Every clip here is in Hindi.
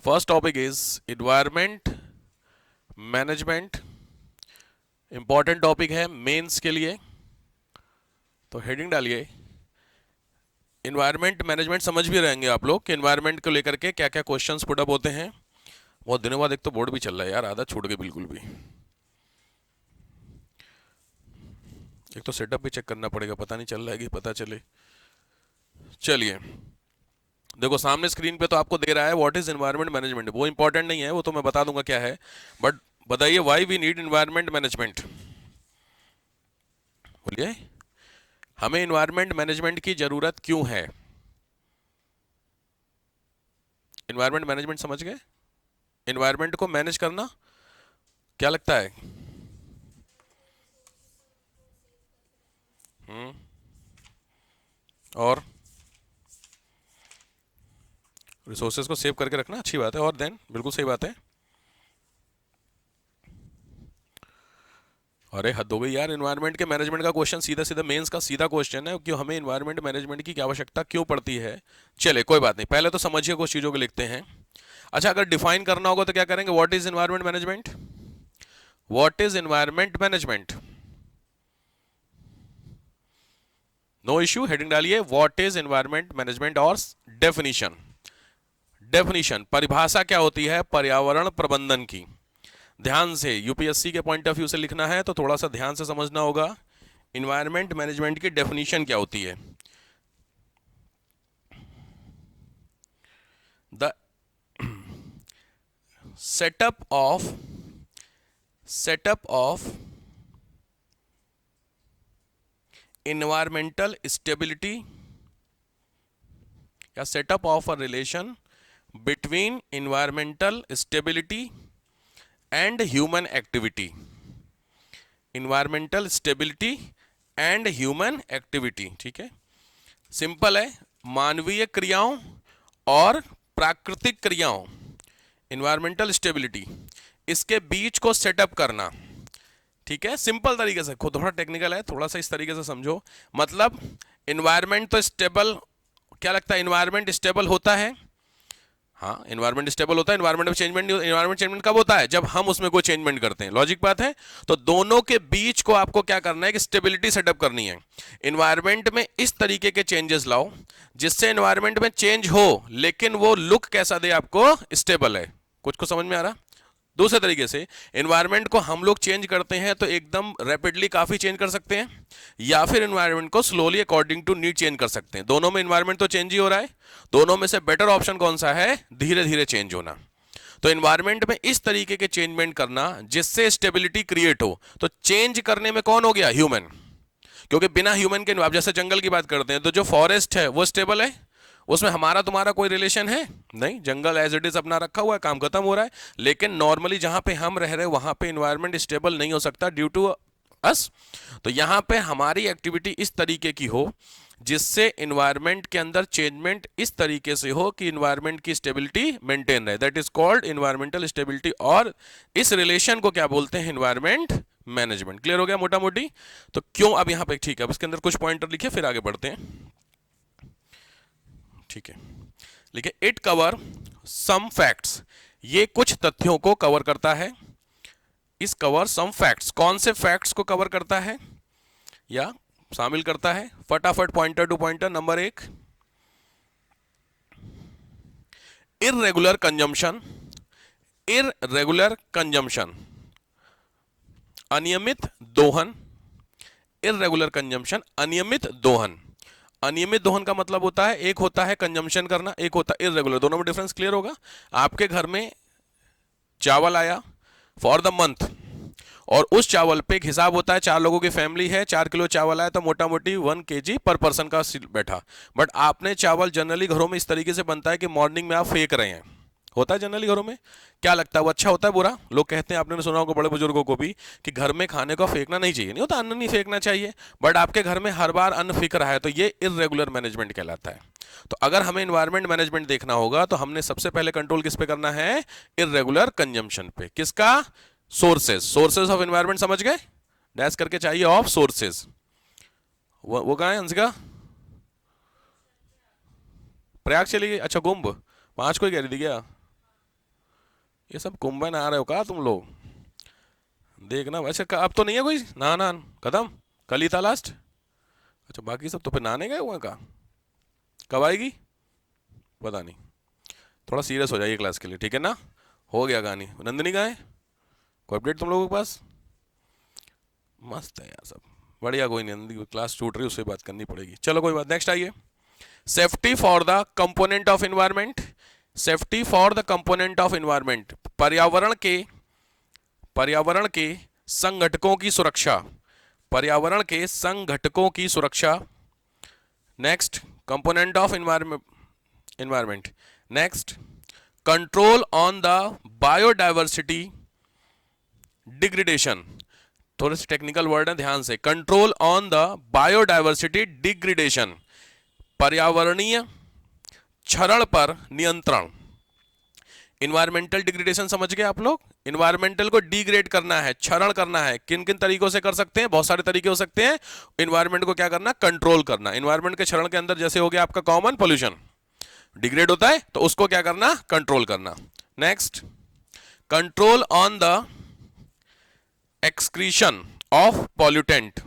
First topic is environment management. Important topic है मेंस के लिए, तो हेडिंग डालिए एनवायरमेंट मैनेजमेंट। समझ भी रहेंगे आप लोग कि एनवायरमेंट को लेकर के क्या क्या क्वेश्चंस पुट अप होते हैं। बहुत दिनों बाद एक तो बोर्ड भी चल रहा है यार, आधा छूट गए बिल्कुल भी। एक तो सेटअप भी चेक करना पड़ेगा, पता नहीं चल रहा है कि पता चले। चलिए देखो सामने स्क्रीन पे तो आपको दे रहा है व्हाट इज एनवायरमेंट मैनेजमेंट। वो इंपॉर्टेंट नहीं है, वो तो मैं बता दूंगा क्या है, बट बताइए why we need environment management. बोलिए हमें एनवायरमेंट मैनेजमेंट की जरूरत क्यों है। एनवायरमेंट मैनेजमेंट समझ गए? एनवायरमेंट को मैनेज करना, क्या लगता है? और रिसोर्सेज को सेव करके रखना अच्छी बात है, और देन बिल्कुल सही बात है। अरे हद हो गई यार, एनवायरनमेंट के मैनेजमेंट का क्वेश्चन सीधा सीधा मेंस का सीधा क्वेश्चन है कि हमें एनवायरनमेंट मैनेजमेंट की क्या आवश्यकता क्यों पड़ती है। चले कोई बात नहीं, पहले तो समझिए कुछ चीज़ों को लिखते हैं। अच्छा अगर डिफाइन करना होगा तो क्या करेंगे? What is environment management? What is environment management? No issue, heading डालिए व्हाट इज एनवायरनमेंट मैनेजमेंट और डेफिनेशन। डेफिनेशन परिभाषा क्या होती है पर्यावरण प्रबंधन की। ध्यान से यूपीएससी के पॉइंट ऑफ व्यू से लिखना है तो थोड़ा सा ध्यान से समझना होगा। इन्वायरमेंट मैनेजमेंट की डेफिनेशन क्या होती है? The setup of environmental stability या setup of a relation between environmental stability and human activity. environmental stability and human activity, ठीक है, सिंपल है। मानवीय क्रियाओं और प्राकृतिक क्रियाओं, environmental stability, इसके बीच को सेटअप करना, ठीक है, सिंपल तरीके से। खुद थोड़ा टेक्निकल है, थोड़ा सा इस तरीके से समझो। मतलब इन्वायरमेंट तो स्टेबल, क्या लगता है इन्वायरमेंट स्टेबल होता है? हाँ इन्वायरमेंट स्टेबल होता है। इन्वायरमेंट में चेंजमेंट, इन्वायरमेंट चेंजमेंट कब होता है? जब हम उसमें कोई चेंजमेंट करते हैं, लॉजिक बात है। तो दोनों के बीच को आपको क्या करना है कि स्टेबिलिटी सेटअप करनी है। इन्वायरमेंट में इस तरीके के चेंजेस लाओ जिससे इन्वायरमेंट में चेंज हो लेकिन वो लुक कैसा दे आपको? स्टेबल है। कुछ को समझ में आ रहा? दूसरे तरीके से एनवायरनमेंट को हम लोग चेंज करते हैं तो एकदम रैपिडली काफी चेंज कर सकते हैं, या फिर एनवायरनमेंट को slowly according to need change कर सकते हैं। दोनों में एनवायरनमेंट तो चेंज ही हो रहा है। दोनों में से बेटर ऑप्शन कौन सा है? धीरे धीरे चेंज होना। तो एनवायरनमेंट में इस तरीके के चेंजमेंट करना जिससे स्टेबिलिटी क्रिएट हो। तो चेंज करने में कौन हो गया? ह्यूमन। क्योंकि बिना ह्यूमन के, आप जैसे जंगल की बात करते हैं तो जो फॉरेस्ट है वो स्टेबल है, उसमें हमारा तुम्हारा कोई रिलेशन है नहीं। जंगल एज इट इज अपना रखा हुआ है, काम खत्म हो रहा है। लेकिन नॉर्मली जहां पे हम रह रहे हैं वहां पे इन्वायरमेंट स्टेबल नहीं हो सकता ड्यू टू अस। तो यहां पे हमारी एक्टिविटी इस तरीके की हो जिससे इन्वायरमेंट के अंदर चेंजमेंट इस तरीके से हो कि इन्वायरमेंट की स्टेबिलिटी मेंटेन रहे। That is called environmental stability, और इस रिलेशन को क्या बोलते हैं? Environment management. क्लियर हो गया मोटा मोटी? तो क्यों अब यहां पे, ठीक है, अब इसके अंदर कुछ पॉइंटर लिखे फिर आगे बढ़ते हैं, ठीक है। लिखे इट कवर सम फैक्ट्स, ये कुछ तथ्यों को कवर करता है। इस कवर सम फैक्ट्स, कौन से फैक्ट्स को कवर करता है या शामिल करता है? फटाफट pointer to pointer. Number 1, irregular consumption. Irregular consumption, अनियमित दोहन। इररेगुलर कंजम्पशन, अनियमित दोहन। अनियमित दोहन का मतलब होता है, एक होता है कंजम्पशन करना, एक होता है इररेगुलर। दोनों में डिफरेंस क्लियर होगा। आपके घर में चावल आया फॉर द मंथ, और उस चावल पे एक हिसाब होता है, 4 लोगों की फैमिली है, 4 किलो चावल आया तो मोटा मोटी 1 kg पर पर्सन का बैठा। बट आपने चावल जनरली घरों में इस तरीके से बनता है कि मॉर्निंग में आप फेंक रहे हैं, होता है जनरली घरों में। क्या लगता है वो अच्छा होता है बुरा? लोग कहते हैं, आपने सुना होगा बड़े बुजुर्गों को भी, कि घर में खाने को फेंकना नहीं चाहिए। नहीं होता, अन्न नहीं फेंकना चाहिए, बट आपके घर में हर बार अन्न फेंक रहा है तो ये इररेगुलर मैनेजमेंट कहलाता है। तो अगर हमें एनवायरमेंट मैनेजमेंट देखना होगा तो हमने सबसे पहले कंट्रोल किस पे करना है? इररेगुलर कंजम्पशन पे। किसका? सोर्सेज। सोर्सेज ऑफ एनवायरमेंट समझ गए? डैश करके चाहिए ऑफ सोर्सेज। वो कहां है हंसिका? प्रयाग चली गई? अच्छा कुंभ 5 को ही कह रही थी क्या? ये सब कुंभ में नहा रहे हो का तुम लोग? देखना वैसे अब तो नहीं है कोई नहाना खत्म, कल ही था लास्ट। अच्छा बाकी सब तो फिर नहाने गए हुए का, कब आएगी पता नहीं। थोड़ा सीरियस हो जाइए क्लास के लिए, ठीक है ना? हो गया कहानी। नंदिनी कहाँ है? कोई अपडेट तुम लोगों के पास? मस्त है यार सब, बढ़िया। कोई नहीं, नंदी क्लास छूट रही, उससे बात करनी पड़ेगी। चलो कोई बात, नेक्स्ट आइए। Safety for the component of environment. Safety for the component of environment, पर्यावरण के संघटकों की सुरक्षा, पर्यावरण के संघटकों की सुरक्षा। Next, component of environment. Next, control on the biodiversity degradation. थोड़े से टेक्निकल वर्ड है, ध्यान से। Control on the biodiversity degradation, पर्यावरणीय क्षरण पर नियंत्रण। इन्वायरमेंटल डिग्रेडेशन समझ गए आप लोग? इन्वायरमेंटल को डिग्रेड करना है, क्षरण करना है। किन किन तरीकों से कर सकते हैं? बहुत सारे तरीके हो सकते हैं। इन्वायरमेंट को क्या करना? कंट्रोल करना। इन्वायरमेंट के क्षरण के अंदर जैसे हो गया आपका कॉमन पोल्यूशन, डिग्रेड होता है तो उसको क्या करना? कंट्रोल करना। Next, control on the excretion of pollutant,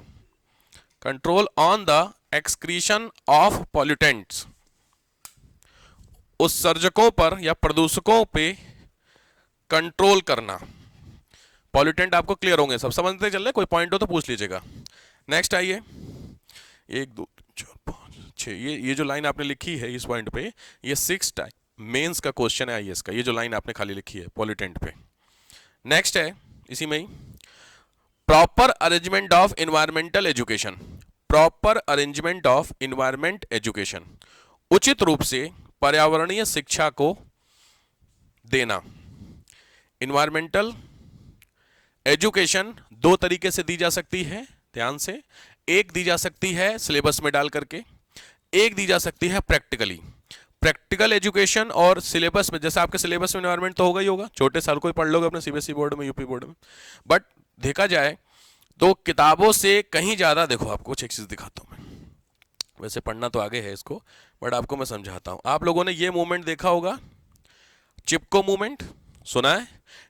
control on the excretion of pollutants, उत्सर्जकों पर या प्रदूषकों पे कंट्रोल करना। पॉल्यूटेंट आपको क्लियर होंगे, सब समझते चल रहे? कोई पॉइंट हो तो पूछ लीजिएगा। नेक्स्ट आइए, 1 2 3 4 5 6, ये जो लाइन आपने लिखी है इस पॉइंट पे, ये 6 टाइम मेंस का क्वेश्चन है आईएएस का, ये जो लाइन आपने खाली लिखी है पॉल्यूटेंट पे। नेक्स्ट है इसी में ही, proper arrangement of environmental education, proper arrangement of environment education, उचित रूप से पर्यावरणीय शिक्षा को देना। इन्वायरमेंटल एजुकेशन 2 तरीके से दी जा सकती है, ध्यान से। एक दी जा सकती है सिलेबस में डाल करके, एक दी जा सकती है प्रैक्टिकली। प्रैक्टिकल एजुकेशन और सिलेबस में, जैसे आपके सिलेबस में इन्वायरमेंट तो होगा ही होगा, छोटे साल को ही पढ़ लोगे अपने सीबीएसई बोर्ड में, यूपी बोर्ड में। बट देखा जाए तो किताबों से कहीं ज़्यादा, देखो आपको कुछ एक चीज़ दिखाता हूँ मैं, वैसे पढ़ना तो आगे है इसको, बट आपको मैं समझाता हूँ। आप लोगों ने ये मूवमेंट देखा होगा, चिपको मूवमेंट, सुना है?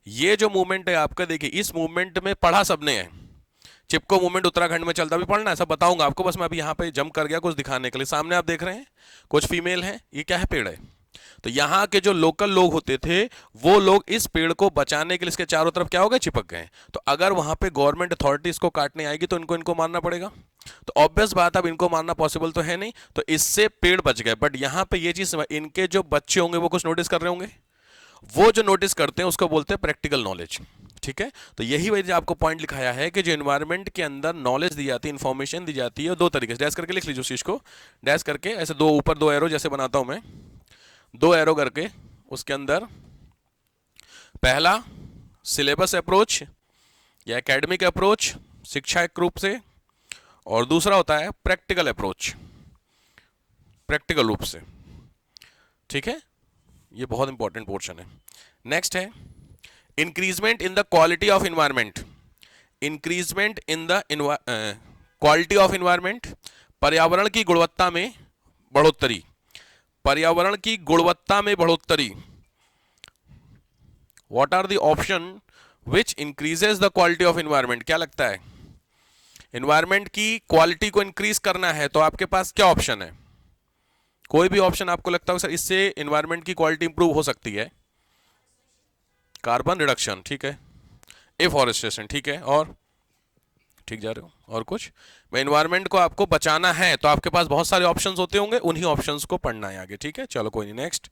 ये जो मूवमेंट है आपका, देखिए इस मूवमेंट में पढ़ा सबने है। चिपको मूवमेंट उत्तराखंड में चलता, भी पढ़ना है, सब बताऊंगा आपको, बस मैं अभी यहाँ पे जंप कर गया कुछ दिखाने के लिए। सामने आप देख रहे हैं कुछ फीमेल हैं, ये क्या है? पेड़ है। तो यहाँ के जो लोकल लोग होते थे, वो लोग इस पेड़ को बचाने के लिए इसके चारों तरफ क्या हो गए? चिपक गए। तो अगर वहां पे गवर्नमेंट अथॉरिटी इसको काटने आएगी तो इनको मारना पड़ेगा। तो ऑब्वियस बात, अब इनको मारना पॉसिबल तो है नहीं, तो इससे पेड़ बच गए। बट यहाँ पे ये चीज, इनके जो बच्चे होंगे वो कुछ नोटिस कर रहे होंगे, वो जो नोटिस करते हैं उसको बोलते हैं प्रैक्टिकल नॉलेज, ठीक है? तो यही वजह आपको पॉइंट लिखाया है कि जो एनवायरनमेंट के अंदर नॉलेज दी जाती है, इंफॉर्मेशन दी जाती है, 2 तरीके से। डैश करके लिख लीजिए उस चीज को, डैश करके ऐसे 2 ऊपर 2 एरो जैसे बनाता हूं मैं, 2 एरो करके उसके अंदर पहला सिलेबस अप्रोच या एकेडमिक अप्रोच, शिक्षाक रूप से, और दूसरा होता है प्रैक्टिकल अप्रोच, प्रैक्टिकल रूप से, ठीक है? ये बहुत इंपॉर्टेंट पोर्शन है। नेक्स्ट है increment in the quality of environment, increment in the quality of environment, पर्यावरण की गुणवत्ता में बढ़ोतरी, पर्यावरण की गुणवत्ता में बढ़ोतरी। What are the option which increases the quality of environment? क्या लगता है? इन्वायरमेंट की क्वालिटी को इंक्रीज करना है तो आपके पास क्या ऑप्शन है? कोई भी ऑप्शन आपको लगता है सर इससे इन्वायरमेंट की क्वालिटी इंप्रूव हो सकती है? कार्बन रिडक्शन, ठीक है, एफॉरेस्टेशन, ठीक है, और ठीक जा रहे हो, और कुछ? मैं इन्वायरमेंट को आपको बचाना है तो आपके पास बहुत सारे ऑप्शंस होते होंगे, उन्हीं ऑप्शंस को पढ़ना है आगे, ठीक है? चलो कोई नहीं। Next,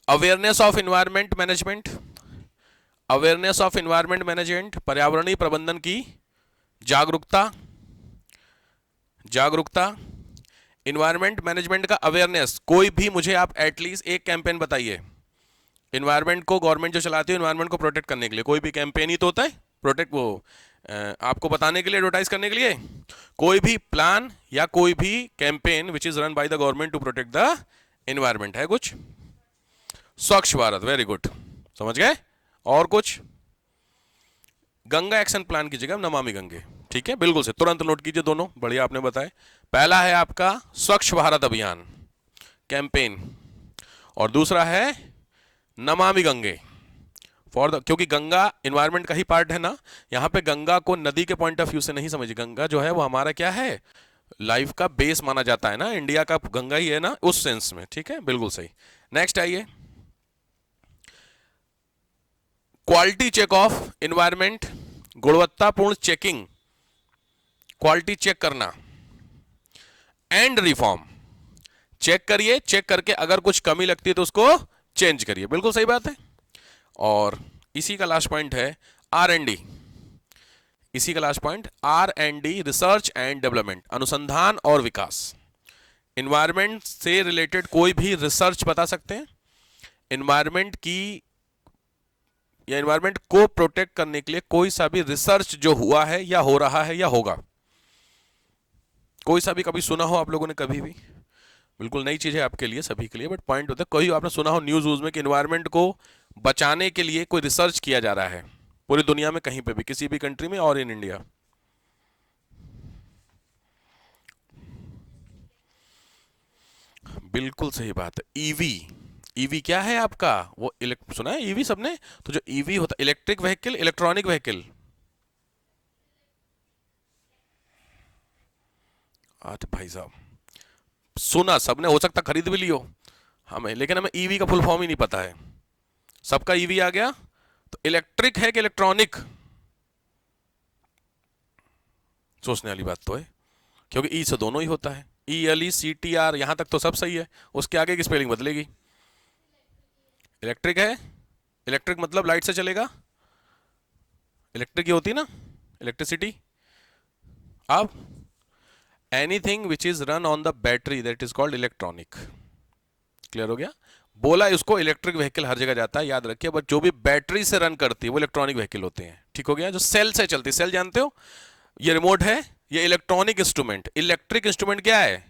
awareness of environment management, awareness of environment management, पर्यावरणीय प्रबंधन की जागरूकता, जागरूकता। इन्वायरमेंट मैनेजमेंट का अवेयरनेस, कोई भी मुझे आप एटलीस्ट एक कैंपेन बताइए। इन्वायरमेंट को गवर्नमेंट जो चलाती है इन्वायरमेंट को प्रोटेक्ट करने के लिए, कोई भी कैंपेन ही तो होता है प्रोटेक्ट, वो आपको बताने के लिए, एडवर्टाइज करने के लिए। कोई भी प्लान या कोई भी campaign which is run by the government to protect the environment है कुछ? स्वच्छ भारत, वेरी गुड, समझ गए? और कुछ? गंगा एक्शन प्लान की जगह नमामि गंगे, ठीक है, बिल्कुल से, तुरंत नोट कीजिए दोनों, बढ़िया आपने बताया। पहला है आपका स्वच्छ भारत अभियान कैंपेन, और दूसरा है नमामि गंगे, फॉर द, क्योंकि गंगा इन्वायरमेंट का ही पार्ट है ना, यहाँ पे गंगा को नदी के पॉइंट ऑफ व्यू से नहीं समझिए, गंगा जो है वो हमारा क्या है, लाइफ का बेस माना जाता है ना, इंडिया का गंगा ही है ना उस सेंस में, ठीक है, बिल्कुल सही। नेक्स्ट आइए, क्वालिटी चेक ऑफ इन्वायरमेंट, गुणवत्तापूर्ण चेकिंग, क्वालिटी चेक करना, एंड रिफॉर्म, चेक करिए, चेक करके अगर कुछ कमी लगती है तो उसको चेंज करिए, बिल्कुल सही बात है। और इसी का लास्ट पॉइंट है आर एंड डी, इसी का last point R and D, research and development, अनुसंधान और विकास। इन्वायरमेंट से रिलेटेड कोई भी रिसर्च बता सकते हैं, इन्वायरमेंट की या इन्वायरमेंट को प्रोटेक्ट करने के लिए कोई सा भी रिसर्च जो हुआ है या हो रहा है या होगा, कोई सा भी कभी सुना हो आप लोगों ने कभी भी, बिल्कुल नई चीज है आपके लिए सभी के लिए, बट पॉइंट होता है कोई आपने सुना हो न्यूज व्यूज में कि इन्वायरमेंट को बचाने के लिए कोई रिसर्च किया जा रहा है पूरी दुनिया में, कहीं पे भी, किसी भी कंट्री में और इन इंडिया। बिल्कुल सही बात है, ईवी, ईवी क्या है आपका, वो सुना है ईवी सबने, तो जो ईवी होता है इलेक्ट्रिक व्हीकल, इलेक्ट्रॉनिक व्हीकल, आज भाई साहब सुना सबने, हो सकता खरीद भी लियो हमें, लेकिन हमें ईवी का फुल फॉर्म ही नहीं पता है। सबका ईवी आ गया, तो इलेक्ट्रिक है कि इलेक्ट्रॉनिक, सोचने वाली बात तो है, क्योंकि ई से दोनों ही होता है, E L E C T R, यहां तक तो सब सही है, उसके आगे की स्पेलिंग बदलेगी। इलेक्ट्रिक है, इलेक्ट्रिक मतलब लाइट से चलेगा, इलेक्ट्रिक ही होती है ना, इलेक्ट्रिसिटी। अब anything which is run on the battery that is called electronic, clear हो गया, बोला इसको इलेक्ट्रिक व्हीकल हर जगह जाता है, याद रखिए, बट जो भी बैटरी से रन करती है वो इलेक्ट्रॉनिक व्हीकल होते हैं, ठीक हो गया। जो सेल से चलती है, सेल जानते हो, ये रिमोट है, ये इलेक्ट्रॉनिक इंस्ट्रूमेंट, इलेक्ट्रिक इंस्ट्रूमेंट क्या है,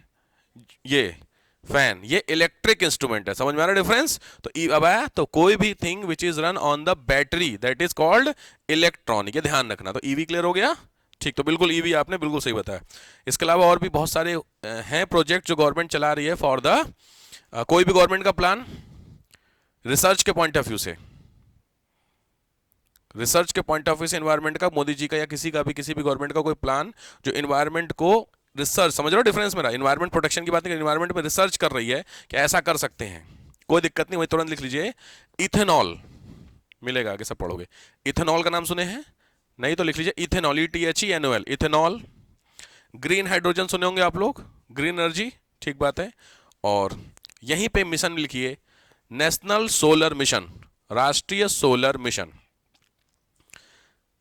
ये फैन, ये इलेक्ट्रिक इंस्ट्रूमेंट है, समझ में आ रहा है डिफरेंस। तो अब आया, तो कोई भी thing which is run on the battery that is called electronic, ये ध्यान रखना। तो ईवी क्लियर हो गया, ठीक, तो बिल्कुल ईवी आपने बिल्कुल सही बताया। इसके अलावा और भी बहुत सारे हैं प्रोजेक्ट जो गवर्नमेंट चला रही है फॉर द कोई भी गवर्नमेंट का प्लान रिसर्च के पॉइंट ऑफ व्यू से, रिसर्च के पॉइंट ऑफ व्यू से एनवायरनमेंट का, मोदी जी का या किसी का भी, किसी भी गवर्नमेंट का कोई प्लान जो एनवायरनमेंट को रिसर्च, समझ रहे हो डिफरेंस मेरा, एनवायरनमेंट प्रोटेक्शन की बात नहीं, एनवायरनमेंट में रिसर्च कर रही है कि ऐसा कर सकते हैं, कोई दिक्कत नहीं, वही तुरंत लिख लीजिए इथेनॉल, मिलेगा आगे सब पढ़ोगे। इथेनॉल का नाम सुने हैं, नहीं तो लिख लीजिए ethanol, ETHENOL, ethanol. Green hydrogen सुने होंगे आप लोग, ग्रीन एनर्जी, ठीक बात है। और यहीं पे मिशन लिखिए नेशनल सोलर मिशन, राष्ट्रीय सोलर मिशन,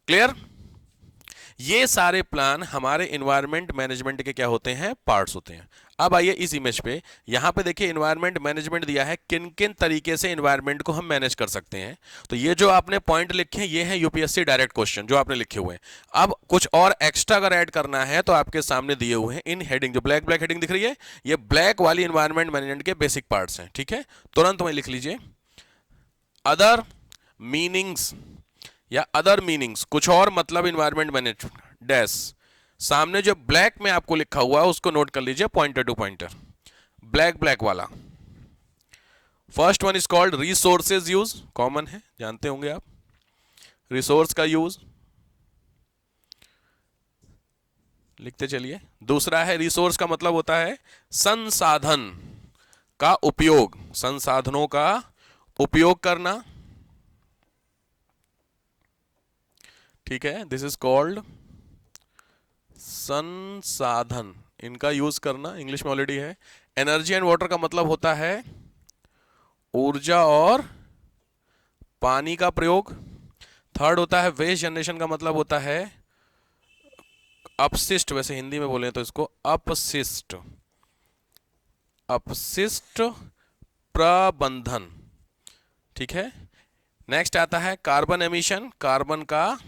क्लियर। ये सारे प्लान हमारे एनवायरनमेंट मैनेजमेंट के क्या होते हैं, पार्ट्स होते हैं। अब आइए इस इमेज पे, यहां पे देखिए एनवायरनमेंट मैनेजमेंट दिया है, किन किन तरीके से एनवायरनमेंट को हम मैनेज कर सकते हैं। तो ये जो आपने पॉइंट लिखे हैं, ये है यूपीएससी डायरेक्ट क्वेश्चन जो आपने लिखे हुए हैं। अब कुछ और एक्स्ट्रा अगर ऐड करना है तो आपके सामने दिए हुए हैं इन हेडिंग, जो ब्लैक ब्लैक हेडिंग दिख रही है, ये ब्लैक वाली एनवायरनमेंट मैनेजमेंट के बेसिक पार्ट्स हैं, ठीक है। तुरंत में लिख लीजिए अदर मीनिंग्स या अदर मीनिंग्स, कुछ और मतलब इन्वायरमेंट मैनेजमेंट डैश, सामने जो ब्लैक में आपको लिखा हुआ है उसको नोट कर लीजिए, pointer to pointer, black black वाला। First one is called resources use, common है, जानते होंगे आप, रिसोर्स का यूज, लिखते चलिए। दूसरा है रिसोर्स का मतलब होता है संसाधन का उपयोग, संसाधनों का उपयोग करना, ठीक है, दिस इज कॉल्ड संसाधन, इनका यूज करना, इंग्लिश में ऑलरेडी है। एनर्जी एंड वाटर का मतलब होता है ऊर्जा और पानी का प्रयोग। थर्ड होता है वेस्ट जनरेशन का मतलब होता है अपशिष्ट, वैसे हिंदी में बोले तो इसको अपशिष्ट, अपशिष्ट प्रबंधन, ठीक है। नेक्स्ट आता है कार्बन एमिशन, कार्बन का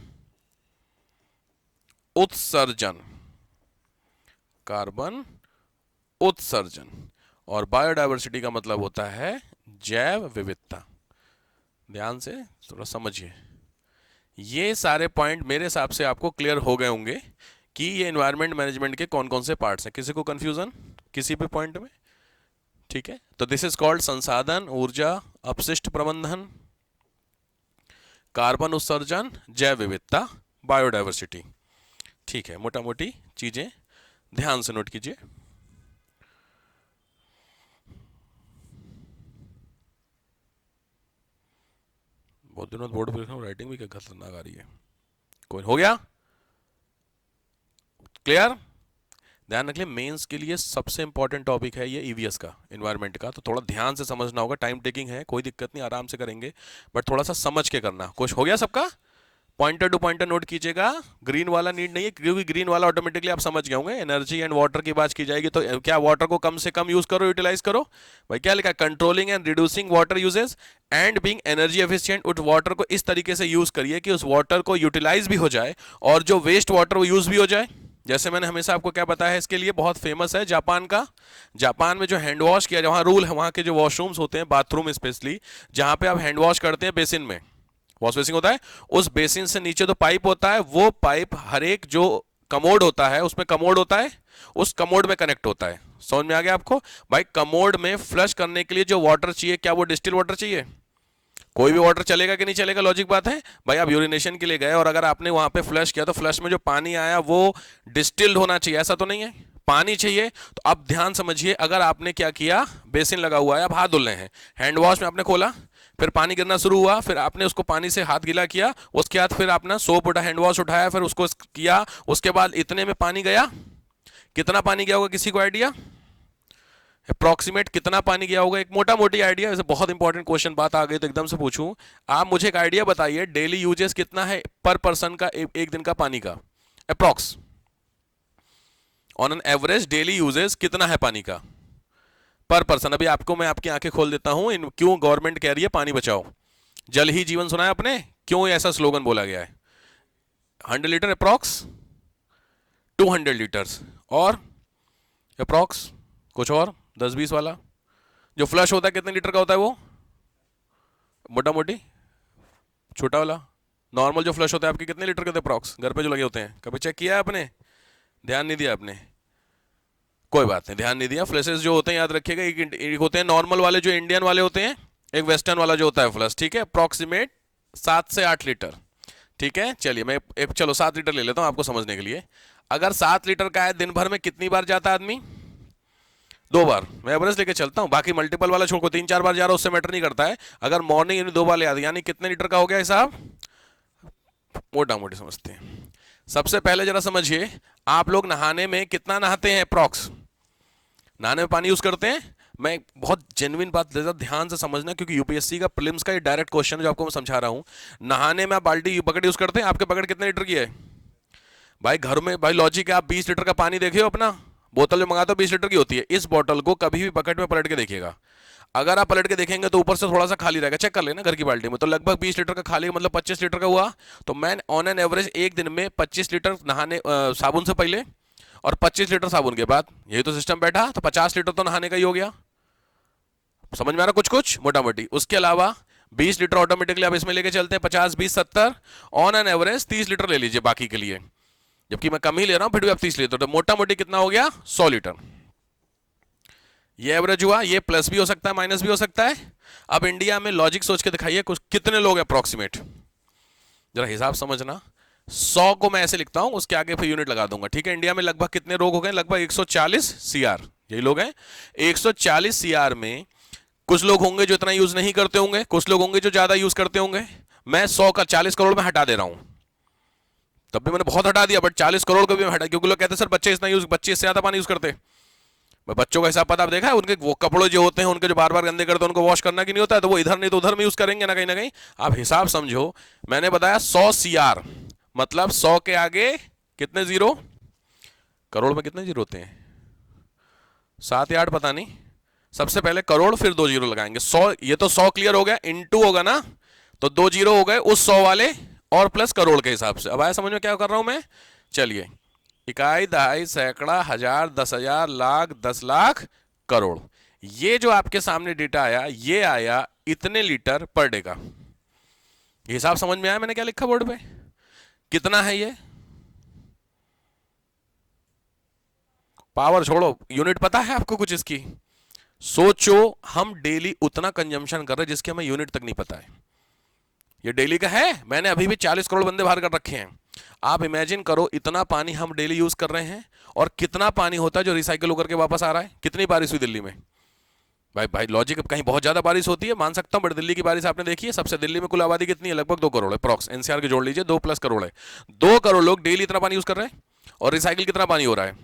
उत्सर्जन, कार्बन उत्सर्जन। और बायोडायवर्सिटी का मतलब होता है जैव विविधता, ध्यान से थोड़ा समझिए। ये सारे पॉइंट मेरे हिसाब से आपको क्लियर हो गए होंगे कि ये एनवायरनमेंट मैनेजमेंट के कौन कौन से पार्ट्स हैं। किसी को कंफ्यूजन किसी भी पॉइंट में, ठीक है। तो दिस इज कॉल्ड संसाधन, ऊर्जा, अपशिष्ट प्रबंधन, कार्बन उत्सर्जन, जैव विविधता, बायोडायवर्सिटी। ठीक है, मोटा मोटी चीजें ध्यान से नोट कीजिए। बहुत दिनों बोर्ड पर राइटिंग भी क्या खतरनाक आ रही है। कोई हो गया क्लियर? ध्यान रखिए, मेंस के लिए सबसे इंपॉर्टेंट टॉपिक है ये ईवीएस का, एनवायरनमेंट का, तो थोड़ा ध्यान से समझना होगा। टाइम टेकिंग है, कोई दिक्कत नहीं, आराम से करेंगे, बट थोड़ा सा समझ के करना। कुछ हो गया सबका? पॉइंटर टू पॉइंटर नोट कीजिएगा। ग्रीन वाला नीड नहीं है, क्योंकि ग्रीन वाला ऑटोमेटिकली आप समझ गए होंगे। एनर्जी एंड वाटर की बात की जाएगी तो क्या वाटर को कम से कम यूज करो, यूटिलाइज करो। भाई क्या लिखा है? Controlling and reducing water uses and being energy efficient. उस वाटर को इस तरीके से यूज करिए कि उस वाटर को यूटिलाइज भी हो जाए और जो वेस्ट वाटर वो यूज भी हो जाए। जैसे मैंने हमेशा आपको क्या बताया है, इसके लिए बहुत फेमस है जापान का। जापान में जो हैंड वॉश किया, वहाँ रूल है, वहाँ के जो वॉशरूम्स होते हैं, बाथरूम स्पेशली, जहाँ पे आप हैंड वॉश करते हैं बेसिन में, वॉश बेसिन होता है, उस बेसिन से नीचे तो पाइप होता है, वो पाइप हर एक जो कमोड होता है, उसमें कमोड होता है, उस कमोड में कनेक्ट होता है। समझ में आ गया आपको? भाई कमोड में फ्लश करने के लिए जो वाटर चाहिए, क्या वो डिस्टिल वाटर चाहिए? कोई भी वाटर चलेगा कि नहीं चलेगा? लॉजिक बात है। भाई आप यूरिनेशन के लिए गए और अगर आपने वहां पे फ्लश किया तो फ्लश में जो पानी आया वो डिस्टिल्ड होना चाहिए, ऐसा तो नहीं है, पानी चाहिए। तो अब ध्यान समझिए, अगर आपने क्या किया, बेसिन लगा हुआ है, आप हाथ धुल रहे हैं, हैंड वॉश में आपने खोला, फिर पानी गिरना शुरू हुआ, फिर आपने उसको पानी से हाथ गीला किया, उसके बाद फिर आपने सोप उठा, हैंड वॉश उठाया, फिर उसको किया, उसके बाद इतने में पानी गया, कितना पानी गया होगा किसी को आइडिया? अप्रॉक्सीमेट कितना पानी गया होगा? एक मोटा मोटी आइडिया, वैसे बहुत इंपॉर्टेंट क्वेश्चन, बात आ गई तो एकदम से पूछूं, आप मुझे एक आइडिया बताइए, डेली यूजेस कितना है पर पर्सन का, एक दिन का पानी का approx, on an average daily uses कितना है पानी का पर पर्सन? अभी आपको मैं आपकी आंखें खोल देता हूं, क्यों गवर्नमेंट कह रही है पानी बचाओ, जल ही जीवन सुना है आपने, क्यों ऐसा स्लोगन बोला गया है? 100 लीटर अप्रॉक्स, 200 लीटर्स, और अप्रॉक्स कुछ और 10-20 वाला जो फ्लश होता है कितने लीटर का होता है वो? मोटा मोटी छोटा वाला नॉर्मल जो फ्लश होता है आपके कितने लीटर के होते हैं अप्रॉक्स, घर पे जो लगे होते हैं? कभी चेक किया है आपने? ध्यान नहीं दिया आपने? कोई बात नहीं, ध्यान नहीं दिया। फ्लशेस जो होते हैं याद रखिएगा, एक होते हैं नॉर्मल वाले जो इंडियन वाले होते हैं, एक वेस्टर्न वाला जो होता है फ्लश, ठीक है? अप्रॉक्सीमेट 7 से 8 लीटर, ठीक है? चलिए मैं एक, चलो 7 लीटर ले लेता हूं आपको समझने के लिए। अगर 7 लीटर का है, दिन भर में कितनी बार जाता है आदमी? 2 बार। मैं एवरेज लेके चलता हूं, बाकी मल्टीपल वाला छोड़ को 3-4 बार जा रहा है, उससे मैटर नहीं करता है। अगर मॉर्निंग यानी 2 बार ले आते, यानी कितने लीटर का हो गया हिसाब? मोटा मोटी समझते हैं। सबसे पहले जरा समझिए, आप लोग नहाने में कितना नहाते हैं अप्रॉक्स? नहाने में पानी यूज करते हैं? मैं बहुत जेन्युइन बात ध्यान से समझना, क्योंकि यूपीएससी का प्रीलिम्स का ये डायरेक्ट क्वेश्चन है जो आपको मैं समझा रहा हूं। नहाने में आप बाल्टी बकेट यूज करते हैं? आपके बकेट कितने लीटर की है? भाई घर में, भाई लॉजिक है, आप 20 लीटर का पानी देखिए अपना, बोतल में मंगाते हो 20 लीटर की होती है, इस बोतल को कभी भी बकेट में पलट के देखिएगा। अगर आप पलट के देखेंगे तो ऊपर से थोड़ा सा खाली रहेगा, चेक कर लेना घर की बाल्टी में, तो लगभग 20 लीटर का खाली, मतलब 25 लीटर का हुआ। तो मैं ऑन एन एवरेज एक दिन में 25 लीटर नहाने साबुन से पहले और 25 लीटर साबुन के बाद, यही तो सिस्टम बैठा, तो 50 लीटर तो नहाने का ही हो गया। समझ में आ रहा कुछ कुछ मोटा मोटी? उसके अलावा 20 लीटर ऑटोमेटिकली आप इसमें लेके चलते हैं, 50, 20, 70, ऑन एन एवरेज 30 लीटर ले लीजिए बाकी के लिए, जबकि मैं कम ही ले रहा हूं, फिर भी आप 30 लेते हो, तो मोटा मोटी कितना हो गया? 100 लीटर। ये एवरेज हुआ, ये प्लस भी हो सकता है, माइनस भी हो सकता है। अब इंडिया में लॉजिक सोच के दिखाइए, कुछ कितने लोग अप्रॉक्सीमेट, जरा हिसाब समझना। 100 को मैं ऐसे लिखता हूं, उसके आगे फिर यूनिट लगा दूंगा, ठीक है? इंडिया में लगभग कितने लोग हो गए? लगभग 140 सीआर, यही लोग हैं। 140 सीआर में कुछ लोग होंगे जो इतना यूज नहीं करते होंगे, कुछ लोग होंगे जो ज्यादा यूज करते होंगे। मैं 100 का 40 करोड़ में हटा दे रहा हूं, तब भी मैंने बहुत हटा दिया, बट 40 करोड़ को भी मैं हटा, क्योंकि लोग कहते हैं सर बच्चे इतना यूज, बच्चे इससे ज्यादा पानी यूज करते हैं। बच्चों का हिसाब पता आप देखा है? उनके वो कपड़े जो होते हैं उनके जो बार बार गंदे करते हैं, उनको वॉश करना कि नहीं होता है, तो वो इधर नहीं तो उधर में यूज करेंगे ना कहीं। आप हिसाब समझो, मैंने बताया 100 सीआर, मतलब 100 के आगे कितने जीरो? करोड़ में कितने जीरो होते हैं? 7 या 8 पता नहीं। सबसे पहले करोड़, फिर 2 जीरो लगाएंगे। 100, ये तो 100 क्लियर हो गया, इनटू होगा ना, तो 2 जीरो हो गए उस 100 वाले और प्लस करोड़ के हिसाब से। अब आया समझ में क्या कर रहा हूं मैं? चलिए, इकाई, दहाई, सैकड़ा, हजार, 10,000, लाख, 10 लाख, करोड़। ये जो आपके सामने डेटा आया, ये आया इतने लीटर पर डे का। हिसाब समझ में आया मैंने क्या लिखा बोर्ड पे? कितना है ये? पावर छोड़ो, यूनिट पता है आपको कुछ इसकी? सोचो, हम डेली उतना कंजम्पशन कर रहे हैं जिसके हमें यूनिट तक नहीं पता है। ये डेली का है, मैंने अभी भी 40 करोड़ बंदे बाहर कर रखे हैं। आप इमेजिन करो इतना पानी हम डेली यूज कर रहे हैं, और कितना पानी होता है जो रिसाइकिल होकर के वापस आ रहा है। कितनी बारिश हुई दिल्ली में? भाई भाई लॉजिक, कहीं बहुत ज्यादा बारिश होती है मान सकता हूं, बट दिल्ली की बारिश आपने देखी है? सबसे दिल्ली में कुल आबादी कितनी है? लगभग 2 करोड़ है, अप्रॉक्स। एनसीआर के जोड़ लीजिए, 2+ करोड़ है। 2 करोड़ लोग डेली इतना पानी यूज कर रहे हैं, और रिसाइकिल कितना पानी हो रहा है?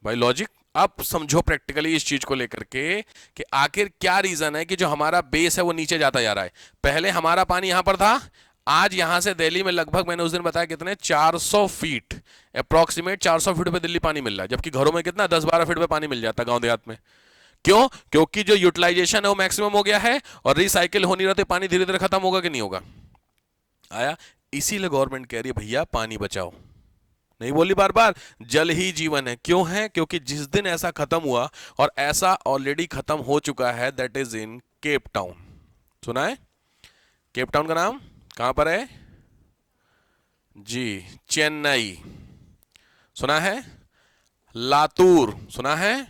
भाई लॉजिक आप समझो प्रैक्टिकली इस चीज को लेकर के कि आखिर क्या रीजन है कि जो हमारा बेस है वो नीचे जाता जा रहा है। पहले हमारा पानी यहां पर था, आज यहां से दिल्ली में लगभग, मैंने उस दिन बताया कितने, 400 फीट, अप्रॉक्सीमेट 400 फीट पे दिल्ली पानी मिल रहा है, जबकि घरों में कितना 10-12 फीट पे पानी मिल जाता है गांव देहात में। क्यों? क्योंकि जो यूटिलाइजेशन है वो मैक्सिमम हो गया है, और रिसाइकिल हो नहीं रहा, तो पानी धीरे धीरे खत्म होगा कि नहीं होगा? आया। इसीलिए गवर्नमेंट कह रही है भैया पानी बचाओ। नहीं बोली बार बार, जल ही जीवन है। क्यों है? क्योंकि जिस दिन ऐसा खत्म हुआ, और ऐसा ऑलरेडी खत्म हो चुका है, that is in Cape Town. सुना है केप टाउन का नाम? कहां पर है जी? चेन्नई। सुना है? लातूर सुना है?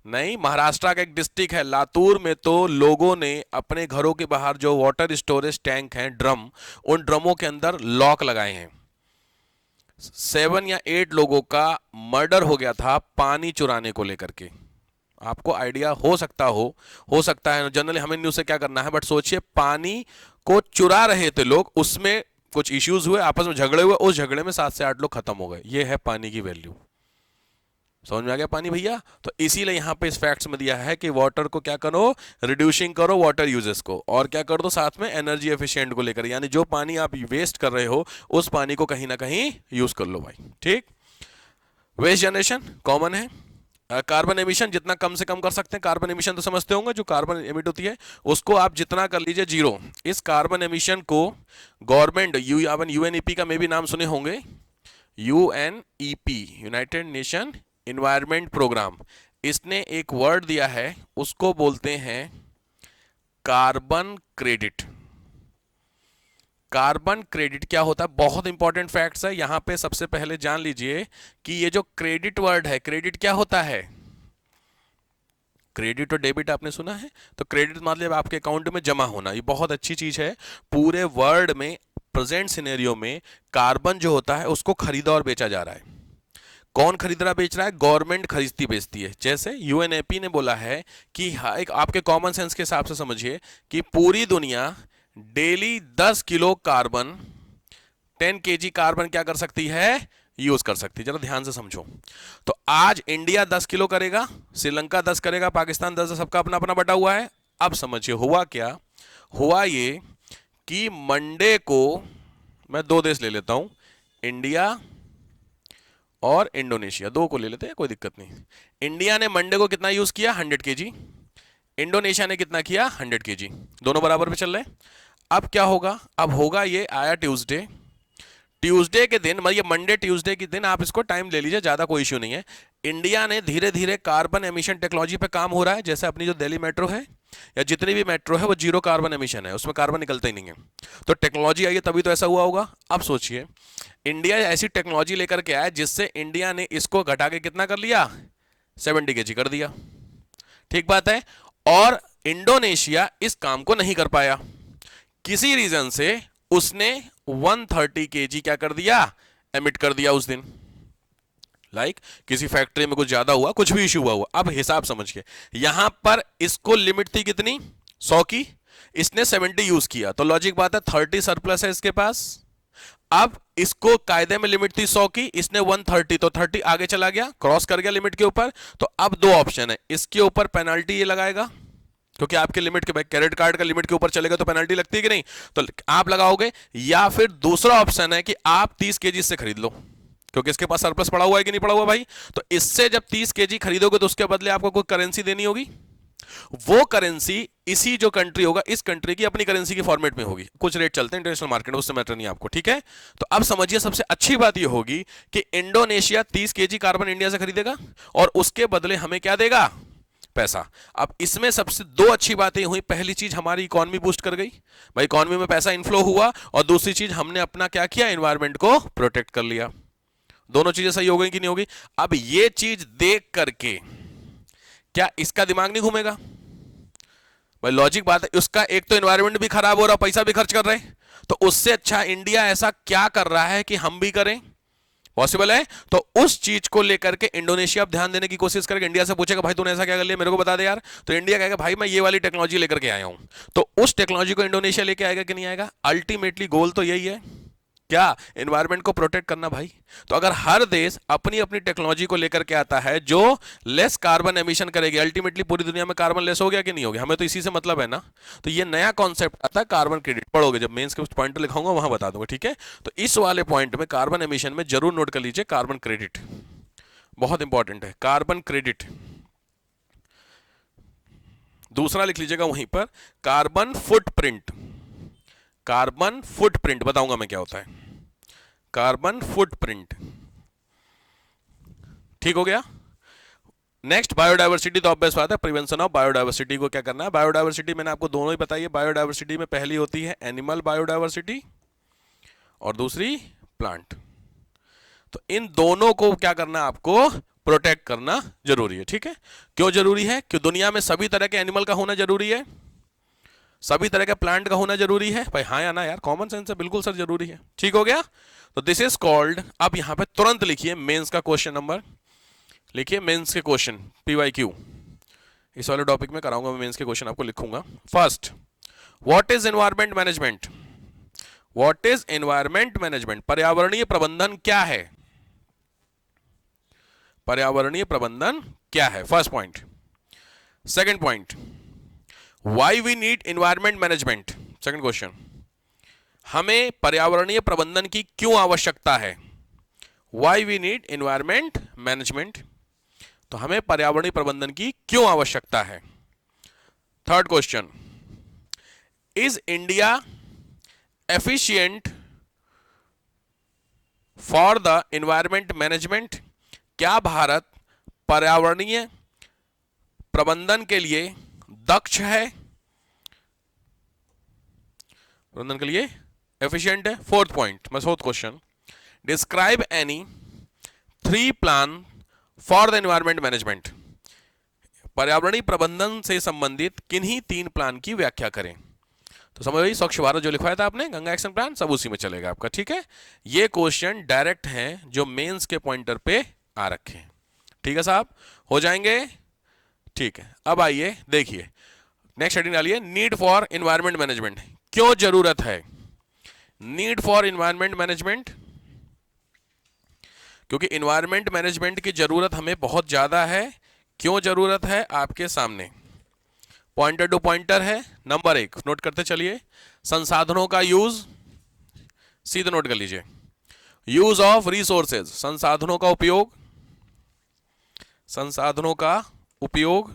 नहीं, महाराष्ट्र का एक डिस्ट्रिक्ट है लातूर में, तो लोगों ने अपने घरों के बाहर जो वाटर स्टोरेज टैंक हैं, ड्रम, उन ड्रमों के अंदर लॉक लगाए हैं। 7 या 8 लोगों का मर्डर हो गया था पानी चुराने को लेकर के। आपको आइडिया हो सकता है जनरली हमें न्यूज़ से क्या करना है, बट सोचिए पानी को चुरा रहे थे लोग, उसमें कुछ इश्यूज हुए, आपस में झगड़े हुए, उस झगड़े में 7 से 8 लोग खत्म हो गए। ये है पानी की वैल्यू। समझ में आ गया पानी भैया? तो इसीलिए यहां पे इस फैक्ट्स में दिया है कि वाटर को क्या करो, रिड्यूसिंग करो वाटर यूजेस को, और क्या कर दो साथ में एनर्जी एफिशिएंट को लेकर, यानी जो पानी आप वेस्ट कर रहे हो उस पानी को कहीं ना कहीं यूज कर लो भाई। ठीक। वेस्ट जनरेशन कॉमन है। कार्बन एमिशन जितना कम से कम कर सकते हैं, कार्बन एमिशन तो समझते होंगे, जो कार्बन एमिट होती है उसको आप जितना कर लीजिए जीरो। इस कार्बन एमिशन को गवर्नमेंट यूएनईपी का मे भी नाम सुने होंगे, UNEP, United Nation Environment Programme, इसने एक वर्ड दिया है, उसको बोलते हैं कार्बन क्रेडिट। कार्बन क्रेडिट क्या होता है? बहुत इंपॉर्टेंट फैक्ट्स है यहां पे। सबसे पहले जान लीजिए कि ये जो क्रेडिट वर्ड है, क्रेडिट क्या होता है? क्रेडिट और डेबिट आपने सुना है, तो क्रेडिट मतलब आपके अकाउंट में जमा होना, ये बहुत अच्छी चीज है। पूरे वर्ल्ड में प्रेजेंट सिनेरियो में कार्बन जो होता है उसको खरीदा और बेचा जा रहा है। कौन खरीद रहा बेच रहा है? गवर्नमेंट खरीदती बेचती है। जैसे यूएनईपी ने बोला है कि एक आपके कॉमन सेंस के हिसाब से समझिए कि पूरी दुनिया daily 10 kilo carbon, 10 KG carbon क्या कर सकती है? यूज कर सकती है। जरा ध्यान से समझो। तो आज इंडिया 10 किलो करेगा, श्रीलंका 10 करेगा, पाकिस्तान 10, सबका अपना अपना बटा हुआ है। अब समझिए हुआ क्या? हुआ ये कि मंडे को, मैं 2 देश ले लेता हूं, इंडिया और इंडोनेशिया, 2 को ले लेते हैं, कोई दिक्कत नहीं। इंडिया ने मंडे को कितना यूज किया? 100 केजी। इंडोनेशिया ने कितना किया? 100 केजी। दोनों बराबर पे चल रहे हैं। अब क्या होगा? अब होगा ये, आया ट्यूसडे, ट्यूसडे के दिन, मतलब ये मंडे ट्यूसडे के दिन, आप इसको टाइम ले लीजिए, ज्यादा कोई इश्यू नहीं है। इंडिया ने धीरे धीरे कार्बन एमिशन टेक्नोलॉजी पे काम हो रहा है। जैसे अपनी जो दिल्ली मेट्रो है या जितनी भी मेट्रो है वो 0 कार्बन एमिशन है, उसमें कार्बन निकलता ही नहीं है। तो टेक्नोलॉजी आई है तभी तो ऐसा हुआ होगा। अब सोचिए इंडिया ऐसी टेक्नोलॉजी लेकर के आया जिससे इंडिया ने इसको घटा के कितना कर लिया? 70 केजी कर दिया। ठीक बात है। और इंडोनेशिया इस काम को नहीं कर पाया, किसी रीजन से उसने 130 केजी क्या कर दिया? एमिट कर दिया उस दिन। किसी फैक्ट्री में कुछ ज्यादा हुआ, कुछ भी इश्यू हुआ। अब हिसाब समझिए, यहां पर इसको लिमिट थी कितनी? 100 की, इसने 70 यूज किया, तो लॉजिक बात है 30 सरप्लस है इसके पास। अब इसको कायदे में लिमिट थी 100 की, इसने 130, तो 30 आगे चला गया, क्रॉस कर गया लिमिट के ऊपर। तो अब 2 ऑप्शन है, इसके ऊपर पेनल्टी ये लगाएगा, क्योंकि आपके लिमिट के, क्रेडिट कार्ड का लिमिट के ऊपर चलेगा तो पेनल्टी लगती है कि नहीं, तो आप लगाओगे। या फिर दूसरा ऑप्शन है कि आप 30 केजी से खरीद लो, क्योंकि इसके पास सरप्लस पड़ा हुआ है कि नहीं पड़ा हुआ भाई। तो इससे जब 30 केजी खरीदोगे तो उसके बदले आपको कोई करेंसी देनी होगी। वो करेंसी इसी जो कंट्री होगा, इस कंट्री की अपनी करेंसी के फॉर्मेट में होगी। कुछ रेट चलते हैं इंटरनेशनल मार्केट में, उससे मैटर नहीं आपको, ठीक है। तो अब समझिए सबसे अच्छी बात यह होगी कि इंडोनेशिया 30 केजी कार्बन इंडिया से खरीदेगा और उसके बदले हमें क्या देगा? पैसा। अब इसमें सबसे 2 अच्छी बातें हुई। पहली चीज, हमारी इकोनॉमी बूस्ट कर गई भाई, इकोनॉमी में पैसा इनफ्लो हुआ, और दूसरी चीज हमने अपना क्या किया? एनवायरनमेंट को प्रोटेक्ट कर लिया। दोनों चीजें सही हो गई कि नहीं होगी? अब ये चीज देख करके क्या इसका दिमाग नहीं घूमेगा? भाई लॉजिक बात है, उसका एक तो एनवायरनमेंट भी खराब हो रहा, पैसा भी खर्च कर रहे हैं, तो उससे अच्छा इंडिया ऐसा क्या कर रहा है कि हम भी करें? पॉसिबल है? तो उस चीज को लेकर के इंडोनेशिया अब ध्यान देने की कोशिश करेगा, इंडिया से पूछेगा भाई तूने ऐसा क्या कर लिया, मेरे को बता दे यार। तो इंडिया कहेगा भाई मैं ये वाली टेक्नोलॉजी लेकर के आया हूं, तो उस टेक्नोलॉजी को इंडोनेशिया लेके आएगा कि नहीं आएगा? अल्टीमेटली गोल तो यही है, क्या? एनवायरनमेंट को प्रोटेक्ट करना भाई। तो अगर हर देश अपनी अपनी टेक्नोलॉजी को लेकर के आता है जो लेस कार्बन एमिशन करेगी, अल्टीमेटली पूरी दुनिया में कार्बन लेस हो गया कि नहीं हो गया? हमें तो इसी से मतलब है ना। तो ये नया कॉन्सेप्ट आता है कार्बन क्रेडिट, पढ़ोगे जब मेंस के पॉइंट लिखाऊंगा वहां बता दूंगा, ठीक है? तो इस वाले पॉइंट में कार्बन एमिशन में जरूर नोट कर लीजिए कार्बन क्रेडिट, बहुत इंपॉर्टेंट है कार्बन क्रेडिट। दूसरा लिख लीजिएगा वहीं पर कार्बन फुटप्रिंट। कार्बन फुटप्रिंट बताऊंगा मैं क्या होता है, कार्बन फुटप्रिंट। ठीक हो गया। नेक्स्ट बायोडायवर्सिटी, तो ऑब्वियस बात है प्रिवेंशन ऑफ बायोडायवर्सिटी को क्या करना है। बायोडायवर्सिटी मैंने आपको दोनों ही बताई है। बायोडायवर्सिटी में पहली होती है एनिमल बायोडायवर्सिटी और दूसरी प्लांट। तो इन दोनों को क्या करना है, आपको प्रोटेक्ट करना जरूरी है, ठीक है? क्यों जरूरी है? कि दुनिया में सभी तरह के एनिमल का होना जरूरी है, सभी तरह के प्लांट का होना जरूरी है भाई, हाँ या ना यार? कॉमन सेंस है, बिल्कुल सर जरूरी है। ठीक हो गया। तो दिस इज कॉल्ड, अब यहां पे तुरंत लिखिए मेंस का क्वेश्चन नंबर, लिखिए मेंस के क्वेश्चन PYQ। इस वाले टॉपिक में कराऊंगा मैं मेंस के क्वेश्चन, आपको लिखूंगा। First, what is environment management? What is environment management? पर्यावरणीय प्रबंधन क्या है? पर्यावरणीय प्रबंधन क्या है? First point. Second point, why we need environment management? Second question, हमें पर्यावरणीय प्रबंधन की क्यों आवश्यकता है? Why we need environment management, तो हमें पर्यावरणीय प्रबंधन की क्यों आवश्यकता है। Third question, is India efficient for the environment management? क्या भारत पर्यावरणीय प्रबंधन के लिए दक्ष है? प्रबंधन के लिए एफिशिएंट है। Fourth point, fourth question, describe any 3 plan for the environment management. पर्यावरणीय प्रबंधन से संबंधित किन्हीं 3 प्लान की व्याख्या करें। तो समझ भाई, स्वच्छ भारत जो लिखवाया था आपने, गंगा एक्शन प्लान, सब उसी में चलेगा आपका, ठीक है? ये क्वेश्चन डायरेक्ट हैं जो मेंस के पॉइंटर पे आ रखे हैं, ठीक है साहब? हो जाएंगे, ठीक है? अब आइए देखिए नेक्स्ट हेडिंग डालिए, नीड फॉर एनवायरमेंट मैनेजमेंट। क्यों जरूरत है नीड फॉर एनवायरमेंट मैनेजमेंट? क्योंकि एनवायरमेंट मैनेजमेंट की जरूरत हमें बहुत ज्यादा है। क्यों जरूरत है? आपके सामने पॉइंटर टू पॉइंटर है। नंबर 1 नोट करते चलिए, संसाधनों का यूज, सीधे नोट कर लीजिए, यूज ऑफ रिसोर्सेज, संसाधनों का उपयोग, संसाधनों का उपयोग।